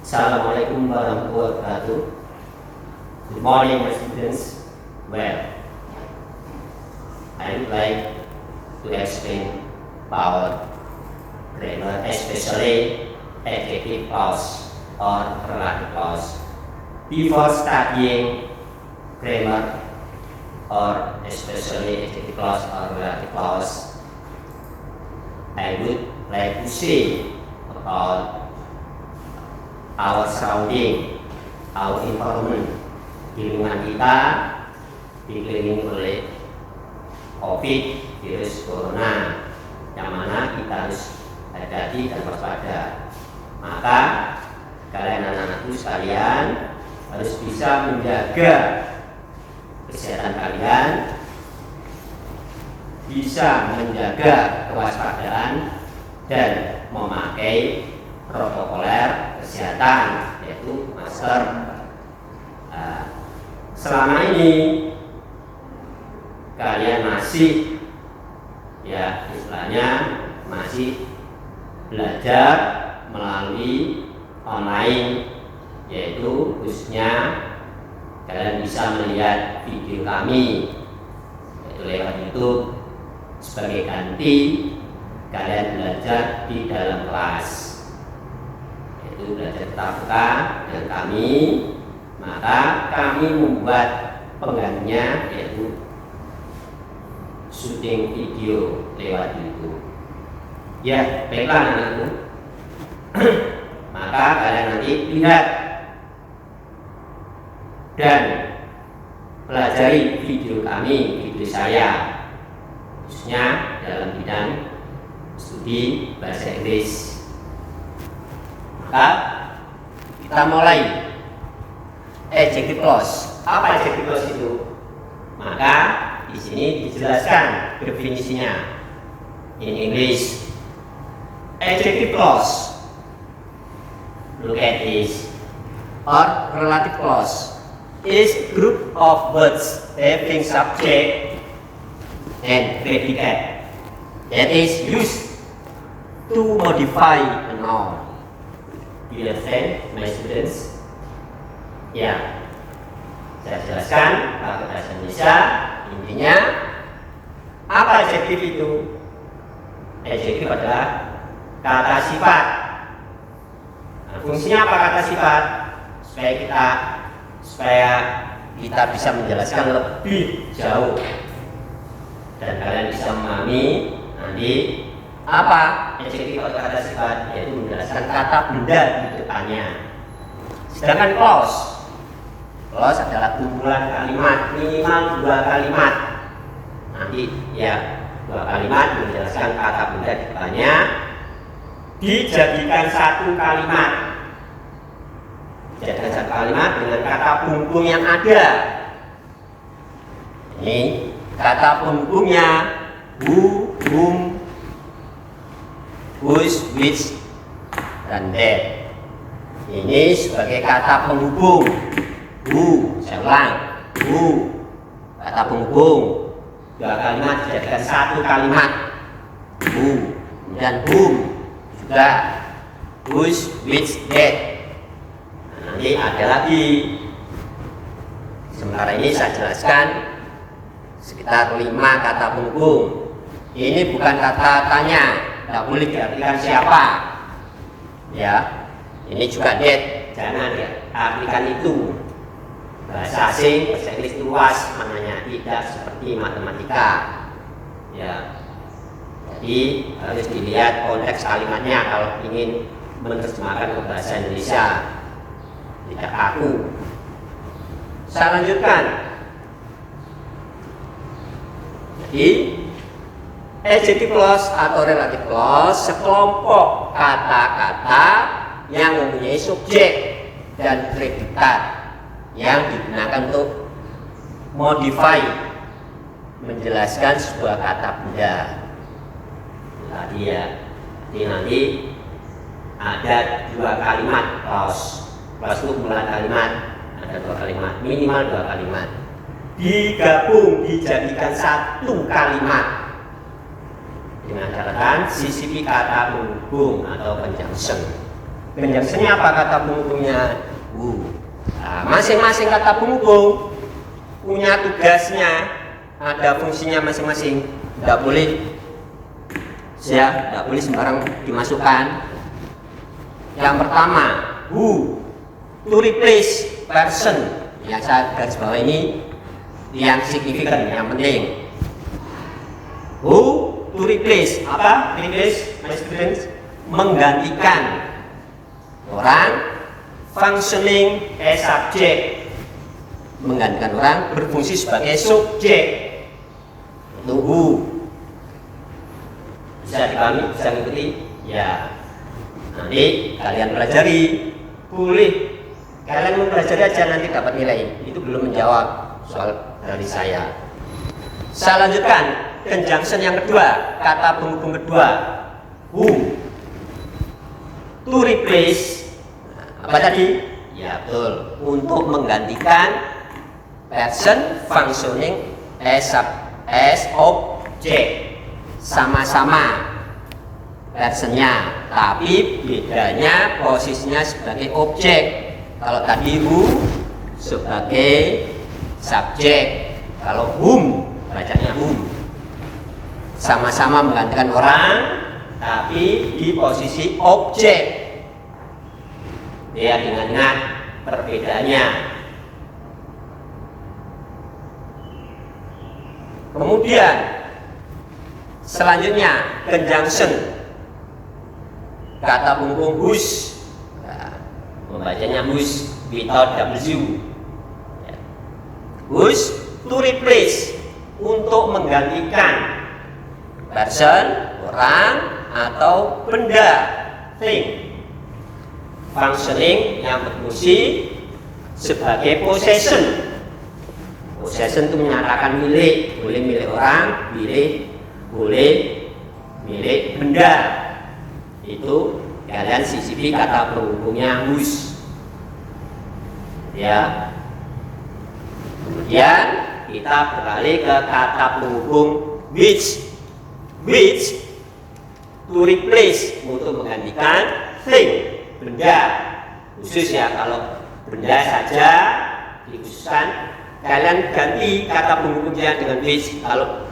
Assalamualaikum warahmatullahi wabarakatuh. Good morning, my students. Well, I would like to explain power grammar, especially adjective clause or relative clause. Before studying grammar or especially adjective clause or relative clause, I would like to say about our surrounding, our environment, lingkungan kita dikelilingi oleh COVID virus corona, yang mana kita harus hati-hati dan waspada. Maka kalian anak-anakku sekalian harus bisa menjaga kesehatan kalian, bisa menjaga kewaspadaan dan memakai protokoler kesehatan, yaitu masker. Selama ini kalian masih, ya istilahnya masih belajar melalui online, yaitu khususnya kalian bisa melihat video kami, yaitu lewat YouTube. Sebagai ganti kalian belajar di dalam kelas, yaitu belajar tatap muka dengan kami. Maka kami membuat penggantinya, yaitu syuting video lewat YouTube. Ya, baiklah anak-anakku. Maka kalian nanti lihat dan pelajari video kami, video saya, khususnya dalam bidang studi bahasa Inggris. Maka kita mulai. Adjective clause. Apa adjective clause itu? Maka di sini dijelaskan definisinya in English. Adjective clause, look at this, or relative clause is group of words having subject and predicate that is used to modify a noun. Do you understand, my students? Ya, saya jelaskan pakai bahasa Indonesia. Intinya, apa adjektif itu? Adjektif adalah kata sifat. Nah, fungsinya apa kata sifat? Supaya kita bisa menjelaskan lebih jauh dan kalian bisa memahami nanti apa adjektif atau kata sifat, yaitu menjelaskan kata benda di depannya. Sedangkan clause adalah kumpulan kalimat, minimal 2 kalimat. Nanti ya 2 kalimat menjelaskan kata benda di depannya, dijadikan satu kalimat. Dijadikan satu kalimat dengan kata penghubung yang ada. Ini kata penghubungnya who, whom, whose, which, dan that. Ini sebagai kata penghubung. Who, saya ulang, who, kata penghubung, 2 kalimat dijadikan satu kalimat. Who, kemudian whom juga, whose, which, that. Nah, nanti ada lagi. Sementara ini saya jelaskan sekitar 5 kata penghubung. Ini bukan kata tanya, tidak boleh diartikan siapa. Ya, ini juga that, jangan ya artikan itu. Bahasa asing, bahasa Inggris luas maknanya, tidak seperti matematika. Ya, jadi harus dilihat konteks kalimatnya kalau ingin menerjemahkan ke bahasa Indonesia. Tidak kaku. Saya lanjutkan. Jadi adjective clause atau relative clause sekelompok kata-kata yang mempunyai subjek dan predikat yang digunakan untuk modify, menjelaskan sebuah kata benda. Tadi ya, jadi nanti ada 2 kalimat clause. Clause itu kumpulan kalimat, ada 2 kalimat, minimal 2 kalimat. Digabung, dijadikan satu kalimat dengan catatan sisipi kata penghubung atau conjunction. Conjunctionnya apa kata penghubungnya? Who. Nah, masing-masing kata penghubung punya tugasnya, ada fungsinya masing-masing. Tidak boleh sembarang dimasukkan. Yang pertama, who, to replace person. Yang saya garis bawah ini yang signifikan, yang penting. Who, to replace. Apa? Replace, my students, menggantikan orang, functioning as subject, menggantikan orang berfungsi sebagai subjek. Itu who. Bisa dipahami, bisa mengikuti? Ya. Nanti kalian pelajari, boleh kalian mempelajari aja, nanti dapat nilai. Itu belum menjawab soal dari saya. Saya lanjutkan conjunction yang kedua, kata penghubung kedua, who, to replace. Apa tadi? Ya betul, untuk menggantikan person functioning as object. Sama-sama personnya, tapi bedanya posisinya sebagai objek. Kalau tadi who sebagai subjek, kalau whom bacanya whom. Sama-sama menggantikan orang, tapi di posisi objek. Ya, ingat perbedaannya. Kemudian selanjutnya conjunction, kata penghubung whose. Nah, membacanya whose without W. Whose, to replace, untuk menggantikan person, orang, atau benda, thing. Functioning, yang berfungsi sebagai possession. Possession itu menyatakan milik, boleh milik orang, boleh milik benda. Itu kalian sisipi kata penghubungnya whose. Ya. Kemudian kita beralih ke kata penghubung which. Which, to replace, untuk menggantikan thing, benda. Khusus ya, kalau benda saja dikhususkan, kalian ganti kata penghubungnya dengan which. Kalau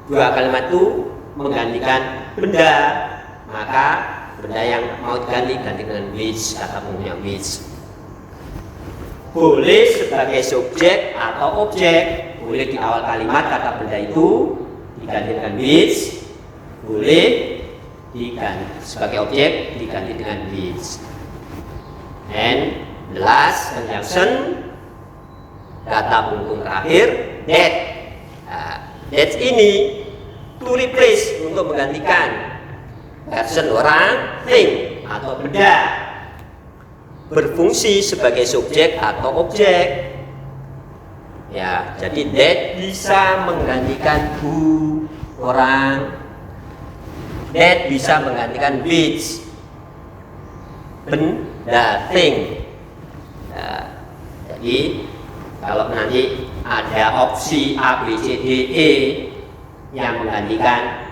dua kalimat itu menggantikan benda, maka benda yang mau diganti dengan which, kata penghubungnya which. Boleh sebagai subjek atau objek, boleh di awal kalimat kata benda itu diganti dengan which, boleh diganti sebagai objek diganti dengan which. And the last conjunction, kata penghubung terakhir that. That ini to replace, untuk menggantikan person, orang, thing, atau benda, berfungsi sebagai subjek atau objek. Ya, jadi that bisa menggantikan who, orang. That bisa menggantikan which, benda, thing. Ya, jadi kalau nanti ada opsi A, B, C, D, E yang menggantikan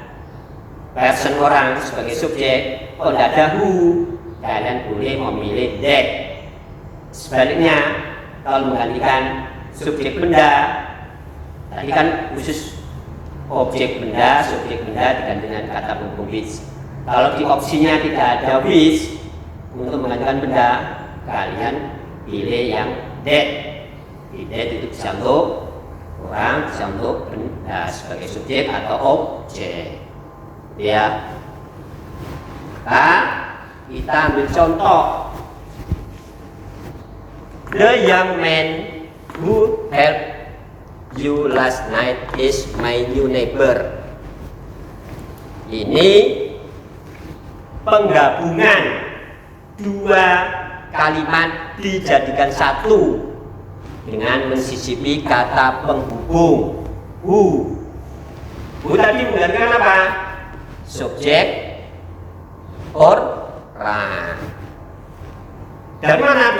person, orang sebagai subjek, kalau tidak ada who, kalian boleh memilih that. Sebaliknya, kalau menggantikan subjek benda, tadi kan khusus objek benda, subjek benda diganti dengan kata penghubung which. Kalau di opsinya tidak ada which untuk menggantikan benda, kalian pilih yang that. That itu bisa untuk orang, bisa untuk benda sebagai subjek atau objek. Ya. Nah, kita ambil contoh. The young man who helped you last night is my new neighbor. Ini penggabungan dua kalimat dijadikan satu dengan mensisipi kata penghubung who. Who tadi menggantikan apa? Subjek, orang. Dari mana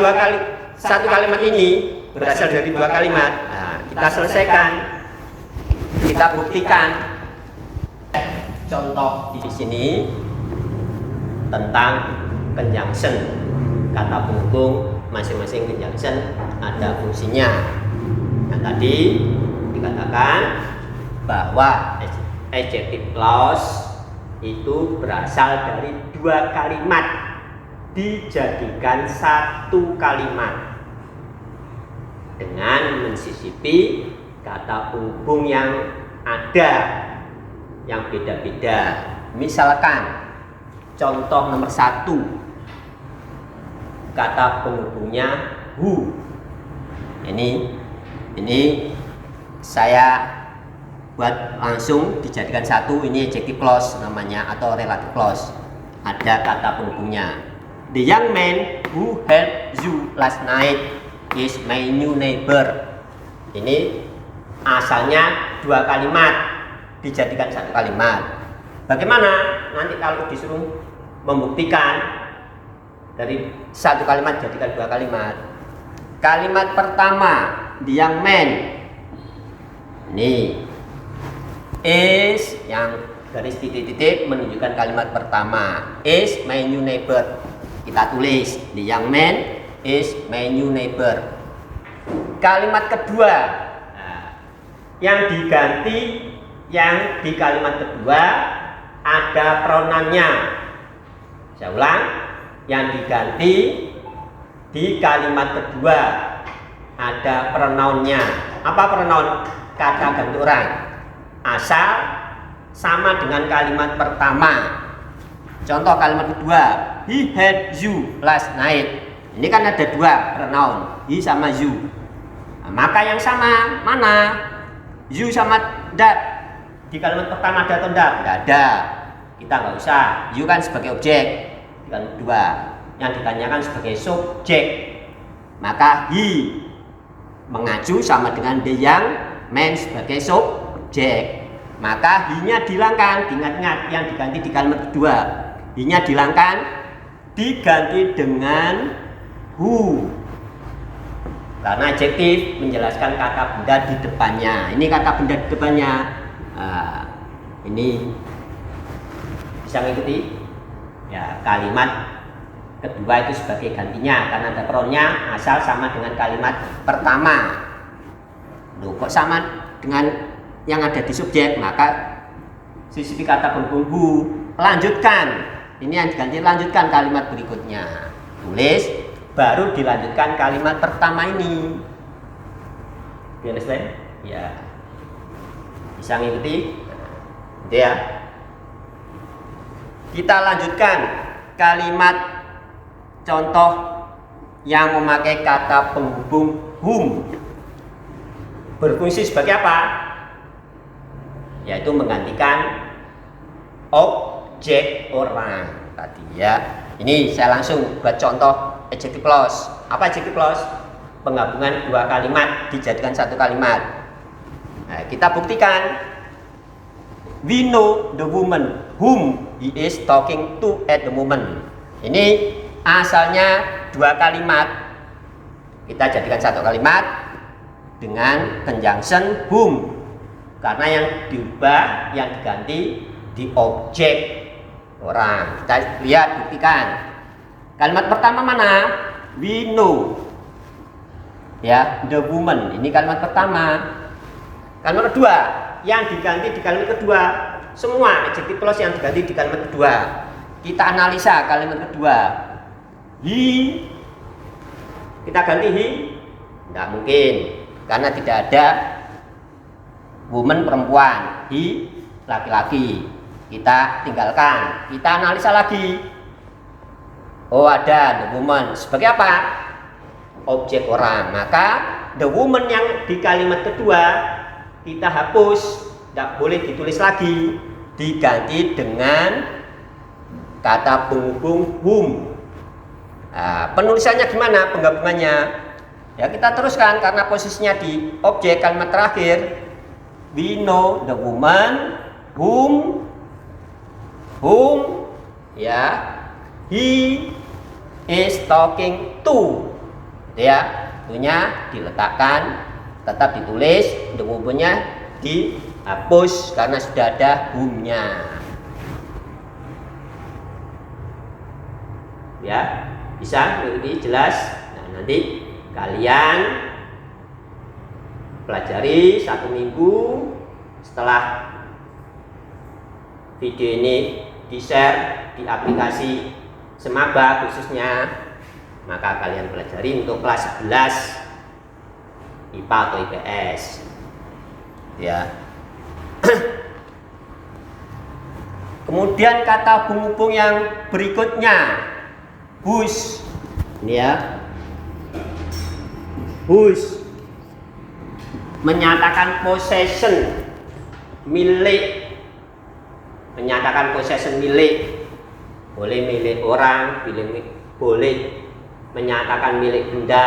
satu kalimat ini berasal dari dua kalimat? Nah, kita selesaikan, kita buktikan. Contoh di sini tentang conjunction. Kata penghubung masing-masing conjunction ada fungsinya. Yang tadi dikatakan bahwa adjective clause itu berasal dari dua kalimat dijadikan satu kalimat dengan mensisipi kata penghubung yang ada yang beda-beda. Misalkan contoh nomor 1, kata penghubungnya who. Ini saya buat langsung dijadikan satu. Ini adjective clause namanya atau relative clause. Ada kata penghubungnya. The young man who helped you last night is my new neighbor. Ini asalnya dua kalimat dijadikan satu kalimat. Bagaimana nanti kalau disuruh membuktikan dari satu kalimat jadikan dua kalimat? Kalimat pertama, the young man, ini is yang garis titik-titik menunjukkan kalimat pertama, is my new neighbor. Kita tulis the young man is my new neighbor. Kalimat kedua, yang diganti, yang di kalimat kedua ada pronounnya. Saya ulang, yang diganti di kalimat kedua ada pronounnya. Apa pronoun? Kata ganti orang. Asal sama dengan kalimat pertama. Contoh kalimat kedua, he had you last night. Ini kan ada dua pronoun, he sama you. Nah, maka yang sama mana? You sama that. Di kalimat pertama ada atau enggak? Enggak ada. Kita nggak usah. You kan sebagai objek. Di kalimat kedua, yang ditanyakan sebagai subjek. Maka he mengacu sama dengan the young man sebagai subjek. Maka he-nya dihilangkan. Ingat-ingat yang diganti di kalimat kedua. He-nya dihilangkan, diganti dengan who. Karena adjektif menjelaskan kata benda di depannya. Ini kata benda di depannya. Ini bisa mengikuti ya, kalimat kedua itu sebagai gantinya karena ada pronounnya asal sama dengan kalimat pertama. Loh, kok sama dengan yang ada di subjek? Maka sisipi kata penghubung who, lanjutkan. Ini yang diganti, lanjutkan kalimat berikutnya. Tulis, baru dilanjutkan kalimat pertama ini. Understand? Ya. Bisa ngikuti? Gitu ya. Kita lanjutkan kalimat contoh yang memakai kata penghubung whom. Berfungsi sebagai apa? Yaitu menggantikan objek orang tadi ya. Ini saya langsung buat contoh adjective clause. Apa adjective clause? Penggabungan dua kalimat dijadikan satu kalimat. Nah, kita buktikan. We know the woman whom he is talking to at the moment. Ini asalnya dua kalimat. Kita jadikan satu kalimat dengan conjunction whom. Karena yang diubah, yang diganti di objek orang. Kita lihat, buktikan. Kalimat pertama mana? We know. Ya, the woman. Ini kalimat pertama. Kalimat kedua, yang diganti di kalimat kedua. Semua adjective clause yang diganti di kalimat kedua. Kita analisa kalimat kedua. He. Kita ganti he. Tidak mungkin. Karena tidak ada woman perempuan. He laki-laki. Kita tinggalkan. Kita analisa lagi. Oh, ada the woman. Sebagai apa? Objek orang. Maka the woman yang di kalimat kedua kita hapus, tidak boleh ditulis lagi, diganti dengan kata penghubung whom. Nah, penulisannya gimana? Penggabungannya ya kita teruskan karena posisinya di objek kalimat terakhir. We know the woman whom ya he is talking to. Ya, itunya diletakkan, tetap ditulis, the woman-nya dihapus karena sudah ada whom-nya. ya, bisa lebih jelas. Nah, nanti kalian pelajari 1 minggu setelah video ini di-share di aplikasi Semaba khususnya, maka kalian pelajari untuk kelas 11 IPA atau IPS ya. Kemudian kata penghubung yang berikutnya, whose, ini ya, whose menyatakan possession, milik, menyatakan possession milik, boleh milik orang, boleh menyatakan milik benda,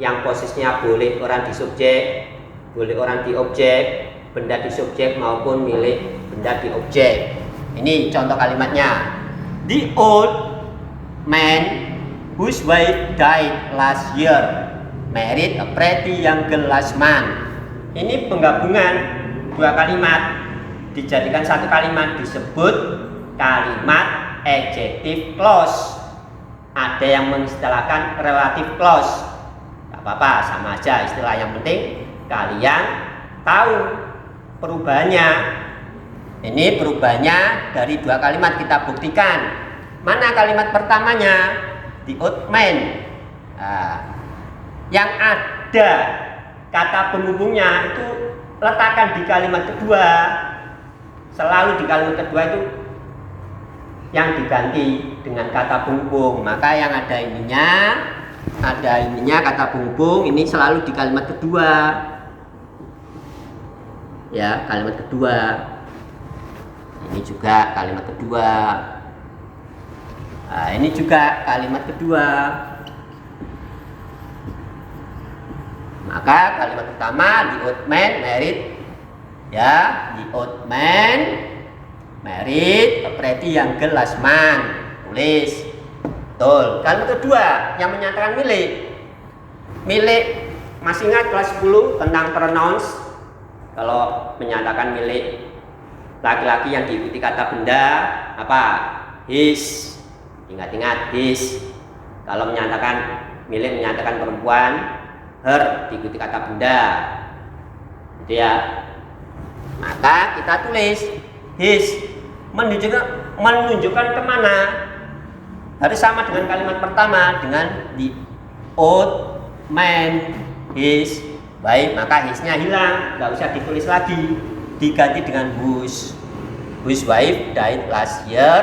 yang posisinya boleh orang di subjek, boleh orang di objek, benda di subjek maupun milik benda di objek. Ini contoh kalimatnya. The old man whose wife died last year married a pretty young girl last month. Ini penggabungan 2 kalimat dijadikan 1 kalimat, disebut kalimat adjective clause. Ada yang mengistilahkan relative clause. Gak apa-apa, sama aja istilah, yang penting kalian tahu perubahannya. Ini perubahannya dari 2 kalimat, kita buktikan. Mana kalimat pertamanya? The old man. Nah, yang ada kata penghubungnya itu letakkan di kalimat kedua. Selalu di kalimat kedua itu yang diganti dengan kata penghubung. Maka yang ada ininya kata penghubung ini selalu di kalimat kedua. Ya, kalimat kedua. Ini juga kalimat kedua. Nah, ini juga kalimat kedua. Maka kalimat pertama, the old man married, ya, the old man married a pretty young girl last month. Tulis. Betul. Kalimat kedua yang menyatakan milik. Milik, masih ingat kelas 10 tentang pronouns? Kalau menyatakan milik laki-laki yang diikuti kata benda apa? His. Ingat-ingat his. Kalau menyatakan milik, menyatakan perempuan, her, diikuti kata benda. Gitu ya. Maka kita tulis his, menunjukkan kemana? Harus sama dengan kalimat pertama, dengan the old man his. Baik, maka hisnya hilang, nggak usah ditulis lagi, diganti dengan whose wife died last year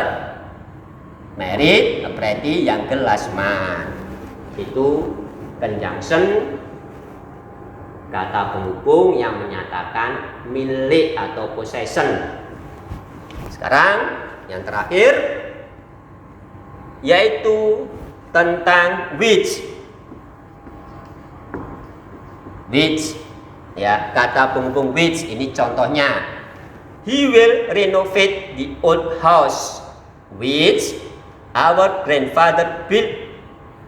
married a pretty young girl last month. Itu conjunction, kata penghubung yang menyatakan milik atau possession. Sekarang yang terakhir yaitu tentang which. Ya, kata penghubung which ini contohnya. He will renovate the old house which our grandfather built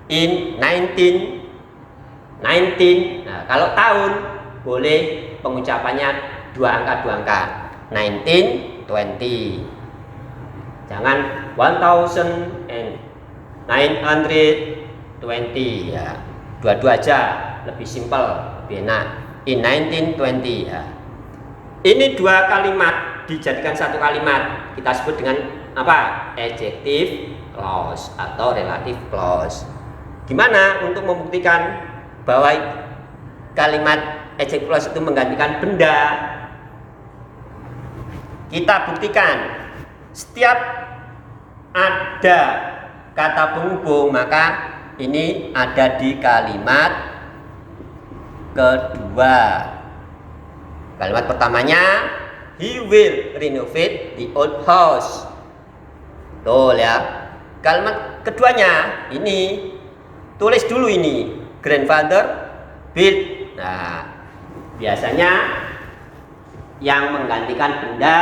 in 1919. Nah, kalau tahun boleh pengucapannya 2 angka 1920. Jangan 1920 ya. Dua-dua aja, lebih simpel, lebih enak. In 1920 ya. Ini 2 kalimat dijadikan 1 kalimat. Kita sebut dengan apa? Adjective clause atau relative clause. Gimana untuk membuktikan bahwa kalimat adjective clause itu menggantikan benda? Kita buktikan setiap ada kata penghubung maka ini ada di kalimat kedua. Kalimat pertamanya, he will renovate the old house. Betul ya. Kalimat keduanya ini tulis dulu ini, grandfather built. Nah, biasanya yang menggantikan benda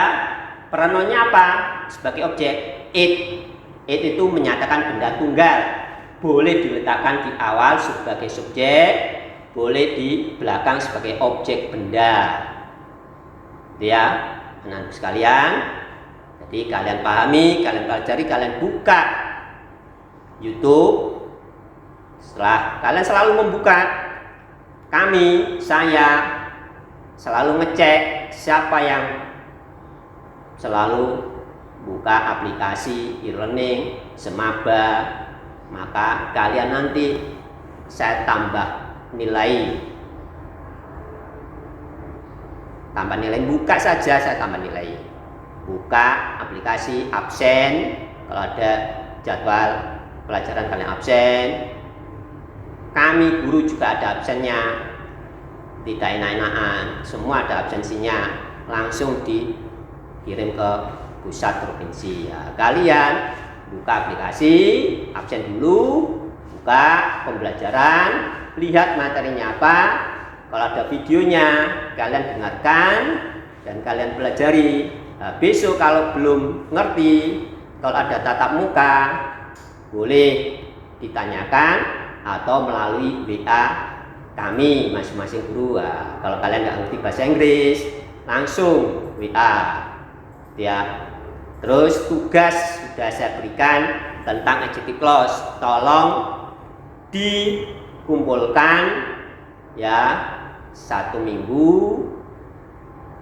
pronounnya apa? Sebagai objek, it. It itu menyatakan benda tunggal. Boleh diletakkan di awal sebagai subjek, boleh di belakang sebagai objek benda. Ya, anak sekalian. Jadi kalian pahami, kalian pelajari, kalian buka YouTube. Setelah kalian selalu membuka, saya selalu ngecek siapa yang selalu buka aplikasi e-learning, Semaba, maka kalian nanti saya tambah nilai. Buka saja saya tambah nilai. Buka aplikasi absen, kalau ada jadwal pelajaran kalian absen. Kami guru juga ada absennya, tidak enak-enakan, semua ada absensinya, langsung dikirim ke pusat provinsi. Ya, kalian buka aplikasi, absen dulu, buka pembelajaran, lihat materinya apa. Kalau ada videonya, kalian dengarkan dan kalian pelajari. Nah, besok kalau belum ngerti, kalau ada tatap muka, boleh ditanyakan atau melalui WA kami masing-masing guru. Nah, kalau kalian nggak ngerti bahasa Inggris, langsung WA ya. Terus tugas sudah saya berikan tentang executive clause, tolong dikumpulkan ya 1 minggu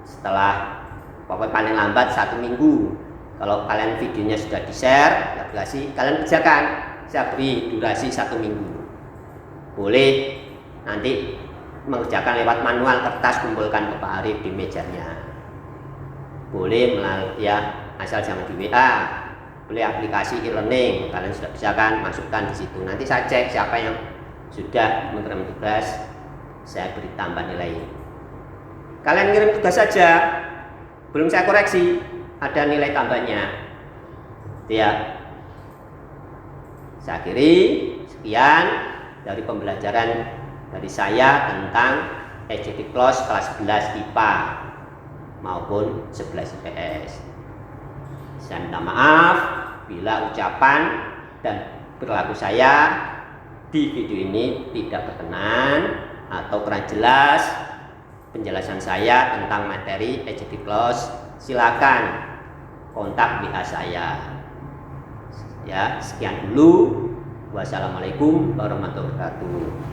setelah, pokoknya paling lambat 1 minggu. Kalau kalian videonya sudah di-share, aplikasi, kalian kerjakan. Saya beri durasi 1 minggu. Boleh nanti mengerjakan lewat manual kertas, kumpulkan ke Pak Arif di mejanya. Boleh melalui ya, asal jangan di WA. Boleh aplikasi e-learning, kalian sudah bisa kan, masukkan di situ. Nanti saya cek siapa yang sudah mengirim tugas, saya beri tambah nilai. Kalian ngirim tugas saja, belum saya koreksi, ada nilai tambahnya. Ya, saya akhiri. Sekian dari pembelajaran dari saya tentang executive clause kelas 11 IPA maupun 11 IPS. Saya minta maaf bila ucapan dan perilaku saya di video ini tidak berkenan atau kurang jelas penjelasan saya tentang materi executive clause. Silakan kontak WA saya. Ya, sekian dulu. Wassalamualaikum warahmatullahi wabarakatuh.